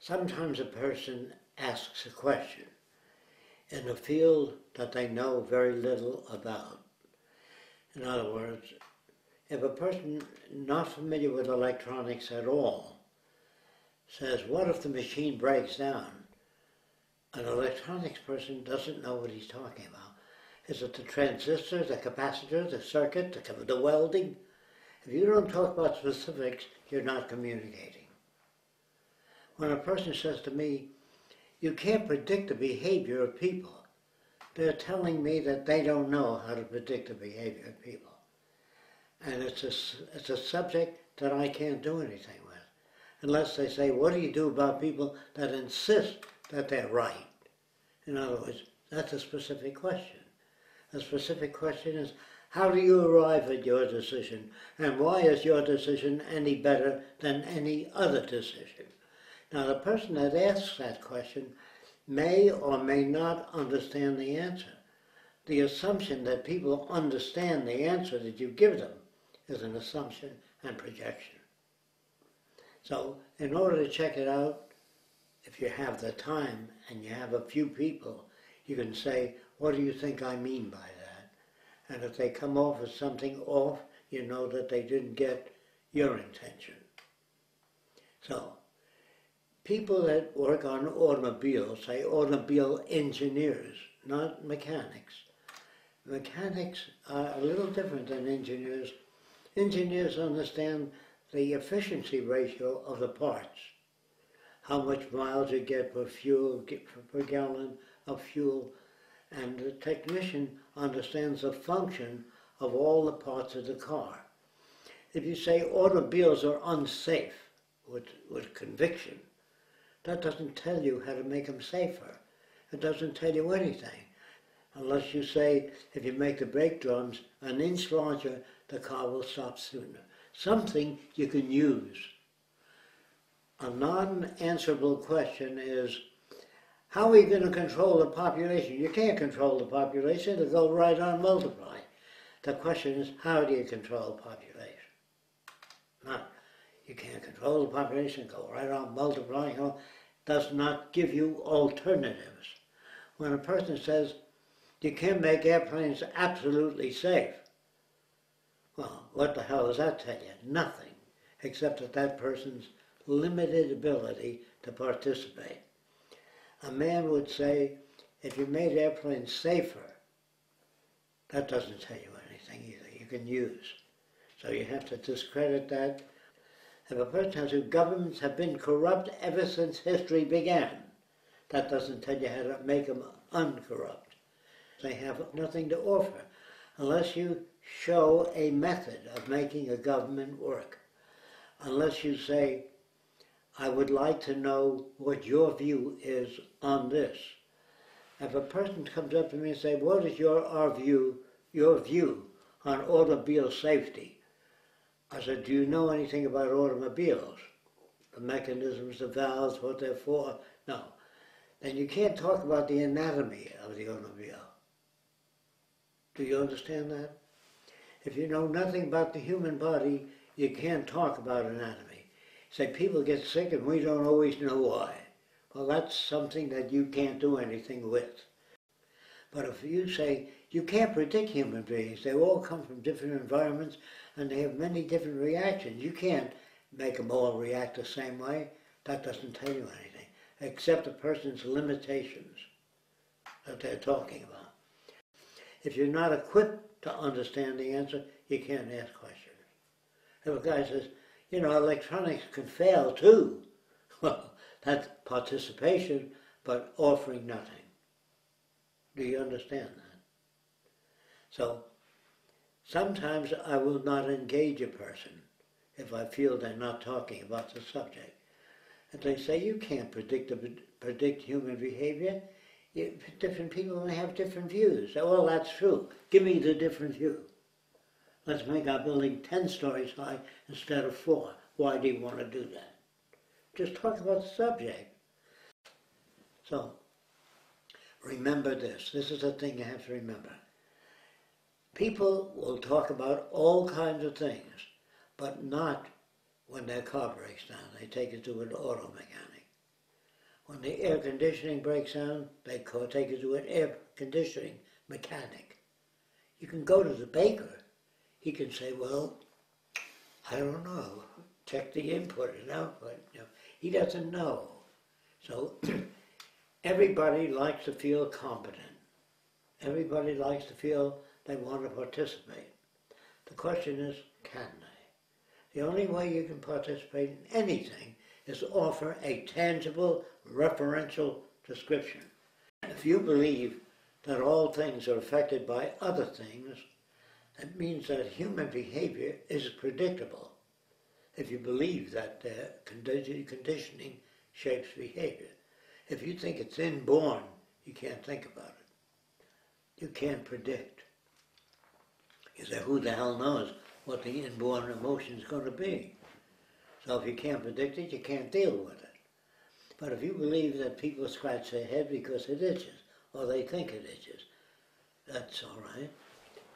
Sometimes a person asks a question in a field that they know very little about. In other words, if a person not familiar with electronics at all says, what if the machine breaks down? An electronics person doesn't know what he's talking about. Is it the transistor, the capacitor, the circuit, the welding? If you don't talk about specifics, you're not communicating. When a person says to me, you can't predict the behavior of people, they're telling me that they don't know how to predict the behavior of people. And it's a subject that I can't do anything with, unless they say, what do you do about people that insist that they're right? In other words, that's a specific question. A specific question is, how do you arrive at your decision, and why is your decision any better than any other decision? Now, the person that asks that question may or may not understand the answer. The assumption that people understand the answer that you give them is an assumption and projection. So, in order to check it out, if you have the time and you have a few people, you can say, what do you think I mean by that? And if they come off as something off, you know that they didn't get your intention. So, people that work on automobiles, say automobile engineers, not mechanics. Mechanics are a little different than engineers. Engineers understand the efficiency ratio of the parts, how much miles you get per gallon of fuel, and the technician understands the function of all the parts of the car. If you say automobiles are unsafe with conviction, that doesn't tell you how to make them safer. It doesn't tell you anything. Unless you say, if you make the brake drums an inch larger, the car will stop sooner. Something you can use. A non-answerable question is, how are you going to control the population? You can't control the population, it'll go right on multiply. The question is, how do you control the population? Not, you can't control the population, go right on multiplying, does not give you alternatives. When a person says, you can't make airplanes absolutely safe, well, what the hell does that tell you? Nothing, except that that person's limited ability to participate. A man would say, if you made airplanes safer, that doesn't tell you anything either. You can use. So you have to discredit that. If a person tells you governments have been corrupt ever since history began, that doesn't tell you how to make them uncorrupt. They have nothing to offer unless you show a method of making a government work. Unless you say, I would like to know what your view is on this. If a person comes up to me and says, what is your view on automobile safety? I said, do you know anything about automobiles? The mechanisms, the valves, what they're for? No. Then you can't talk about the anatomy of the automobile. Do you understand that? If you know nothing about the human body, you can't talk about anatomy. Say people get sick and we don't always know why. Well, that's something that you can't do anything with. But if you say, you can't predict human beings, they all come from different environments and they have many different reactions. You can't make them all react the same way. That doesn't tell you anything, except a person's limitations that they're talking about. If you're not equipped to understand the answer, you can't ask questions. If a guy says, you know, electronics can fail too, well, that's participation, but offering nothing. Do you understand that? So, sometimes I will not engage a person if I feel they're not talking about the subject. And they say, you can't predict human behavior. Different people may have different views. So, well, that's true. Give me the different view. Let's make our building 10 stories high instead of 4. Why do you want to do that? Just talk about the subject. So, remember this. This is a thing you have to remember. People will talk about all kinds of things, but not when their car breaks down. They take it to an auto mechanic. When the air conditioning breaks down, they take you to an air conditioning mechanic. You can go to the baker. He can say, well, I don't know, check the input and output. You know, he doesn't know. So everybody likes to feel competent. Everybody likes to feel they want to participate. The question is, can they? The only way you can participate in anything is to offer a tangible, referential description. If you believe that all things are affected by other things, that means that human behavior is predictable. If you believe that conditioning shapes behavior. If you think it's inborn, you can't think about it. You can't predict. You say, who the hell knows what the inborn emotion is going to be? So if you can't predict it, you can't deal with it. But if you believe that people scratch their head because it itches, or they think it itches, that's all right,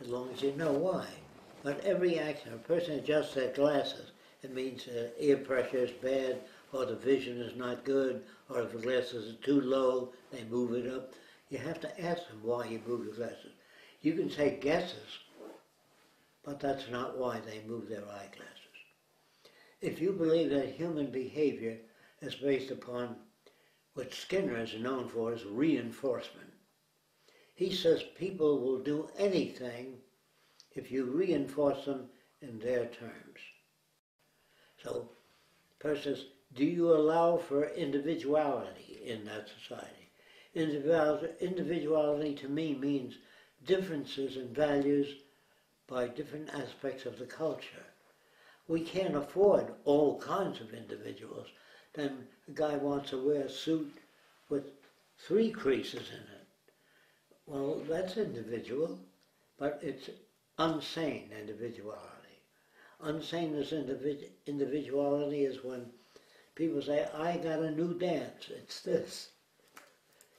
as long as you know why. But every action, a person adjusts their glasses, it means ear pressure is bad, or the vision is not good, or if the glasses are too low, they move it up. You have to ask them why you move the glasses. You can take guesses, but that's not why they move their eyeglasses. If you believe that human behavior is based upon what Skinner is known for as reinforcement, he says people will do anything if you reinforce them in their terms. So, person says, do you allow for individuality in that society? Individuality to me means differences in values by different aspects of the culture. We can't afford all kinds of individuals. Then a guy wants to wear a suit with 3 creases in it. Well, that's individual, but it's unsane individuality. Unsane individuality is when people say, I got a new dance, it's this.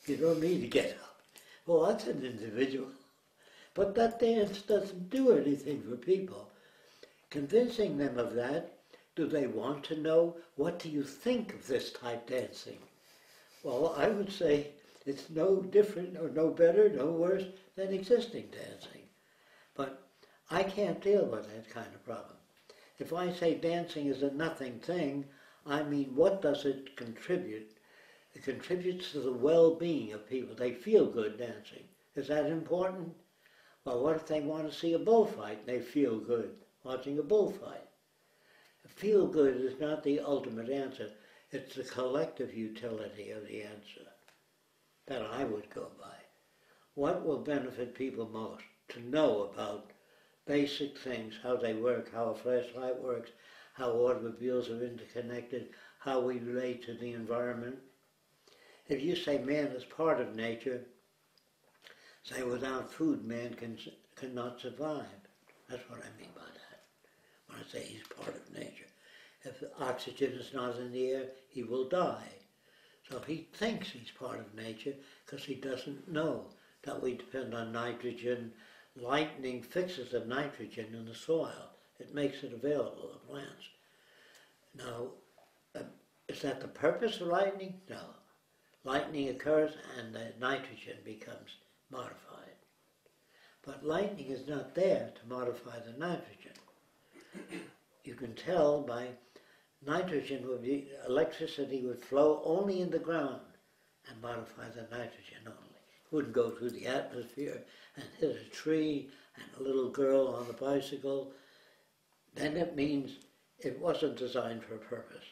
You don't need to get up. Well, that's an individual. But that dance doesn't do anything for people. Convincing them of that, do they want to know, what do you think of this type dancing? Well, I would say it's no different or no better, no worse than existing dancing. But I can't deal with that kind of problem. If I say dancing is a nothing thing, I mean, what does it contribute? It contributes to the well-being of people. They feel good dancing. Is that important? Well, what if they want to see a bullfight and they feel good watching a bullfight? Feel good is not the ultimate answer. It's the collective utility of the answer that I would go by. What will benefit people most? To know about basic things, how they work, how a flashlight works, how automobiles are interconnected, how we relate to the environment. If you say man is part of nature, say without food man cannot survive. That's what I mean by that, when I say he's part of nature. If oxygen is not in the air, he will die. So he thinks he's part of nature because he doesn't know that we depend on nitrogen. Lightning fixes the nitrogen in the soil. It makes it available to plants. Now, is that the purpose of lightning? No. Lightning occurs and the nitrogen becomes modified. But lightning is not there to modify the nitrogen. You can tell by nitrogen would be, electricity would flow only in the ground and modify the nitrogen only. It wouldn't go through the atmosphere and hit a tree and a little girl on a bicycle. Then it means it wasn't designed for a purpose.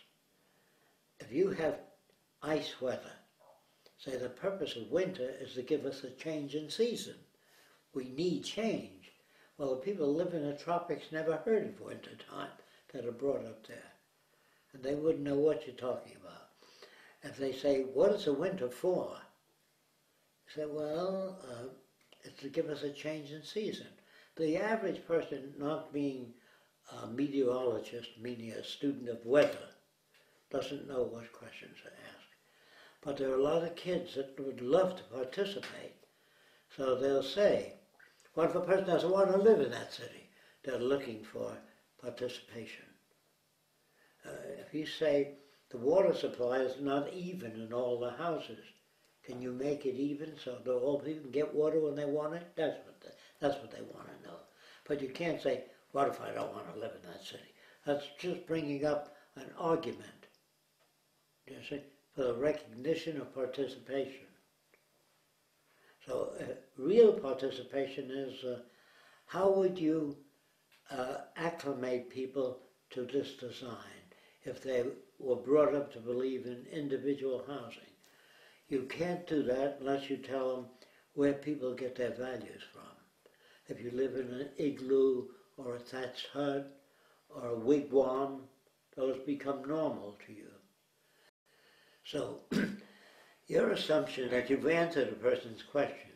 If you have ice weather, say the purpose of winter is to give us a change in season. We need change. Well, the people who live in the tropics never heard of winter time that are brought up there. And they wouldn't know what you're talking about. If they say, what is the winter for? You say, well, it's to give us a change in season. The average person, not being a meteorologist, meaning a student of weather, doesn't know what questions to ask. But there are a lot of kids that would love to participate. So they'll say, what if a person doesn't want to live in that city? They're looking for participation. If you say, the water supply is not even in all the houses. Can you make it even so that all people can get water when they want it? That's what they want to know. But you can't say, what if I don't want to live in that city? That's just bringing up an argument, you see, for the recognition of participation. So real participation is how would you acclimate people to this design if they were brought up to believe in individual housing. You can't do that unless you tell them where people get their values from. If you live in an igloo or a thatched hut or a wigwam, those become normal to you. So your assumption that you've answered a person's question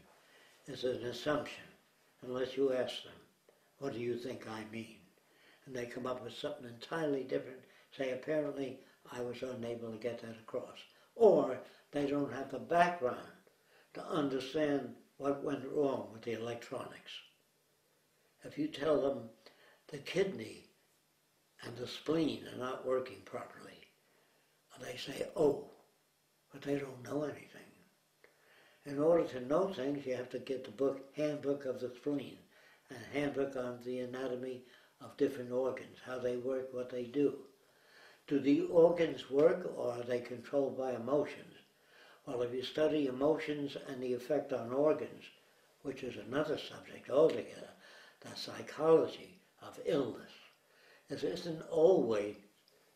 is an assumption unless you ask them, what do you think I mean? And they come up with something entirely different, say apparently I was unable to get that across. Or they don't have the background to understand what went wrong with the electronics. If you tell them the kidney and the spleen are not working properly, they say, oh, but they don't know anything. In order to know things, you have to get the book, Handbook of the Spleen, and Handbook on the Anatomy of Different Organs, how they work, what they do. Do the organs work, or are they controlled by emotions? Well, if you study emotions and the effect on organs, which is another subject altogether, the psychology of illness, it isn't always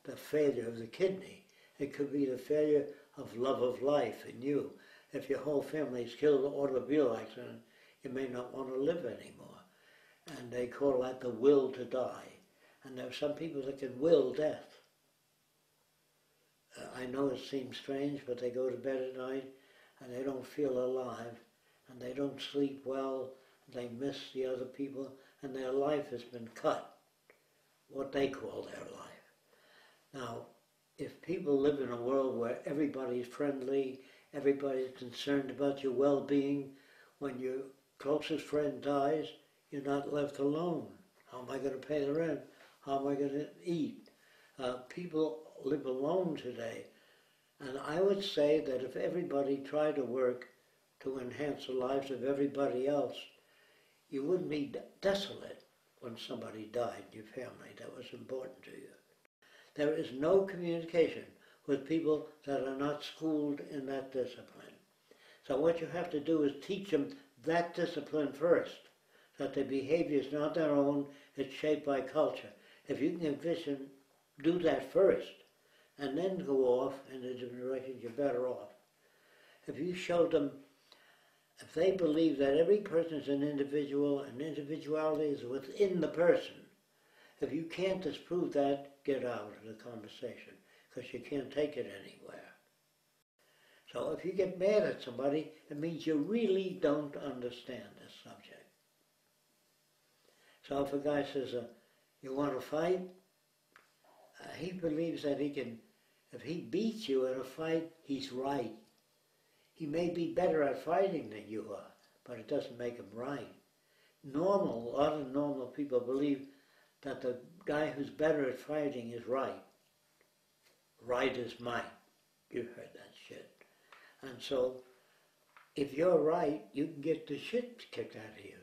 the failure of the kidney. It could be the failure of love of life in you. If your whole family is killed in an automobile accident, you may not want to live anymore. And they call that the will to die. And there are some people that can will death. I know it seems strange, but they go to bed at night and they don't feel alive, and they don't sleep well, they miss the other people, and their life has been cut, what they call their life. Now, if people live in a world where everybody's friendly, everybody's concerned about your well-being, when your closest friend dies, you're not left alone. How am I going to pay the rent? How am I going to eat? People live alone today. And I would say that if everybody tried to work to enhance the lives of everybody else, you wouldn't be desolate when somebody died in your family that was important to you. There is no communication with people that are not schooled in that discipline. So what you have to do is teach them that discipline first, that their behavior is not their own, it's shaped by culture. If you can envision, do that first, and then go off in a different direction, you're better off. If you show them, if they believe that every person is an individual and individuality is within the person, if you can't disprove that, get out of the conversation, because you can't take it anywhere. So if you get mad at somebody, it means you really don't understand this subject. So if a guy says, you want to fight? He believes that he can, if he beats you in a fight, he's right. He may be better at fighting than you are, but it doesn't make him right. A lot of normal people believe that the guy who's better at fighting is right. Right is might. You've heard that shit. And so, if you're right, you can get the shit kicked out of you.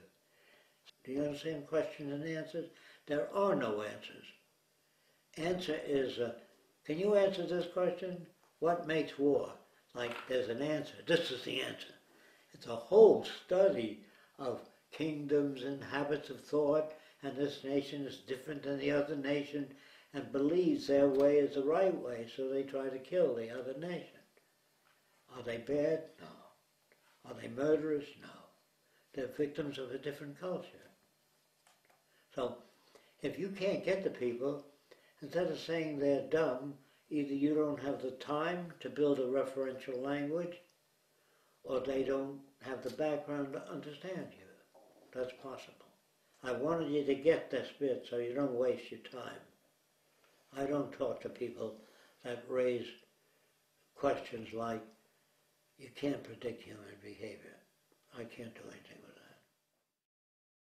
Do you understand questions and answers? There are no answers. Answer is, can you answer this question? What makes war? Like, there's an answer. This is the answer. It's a whole study of kingdoms and habits of thought, and this nation is different than the other nation and believes their way is the right way, so they try to kill the other nation. Are they bad? No. Are they murderers? No. They're victims of a different culture. So, if you can't get the people, instead of saying they're dumb, either you don't have the time to build a referential language, or they don't have the background to understand you. That's possible. I wanted you to get this bit so you don't waste your time. I don't talk to people that raise questions like, you can't predict human behavior. I can't do anything with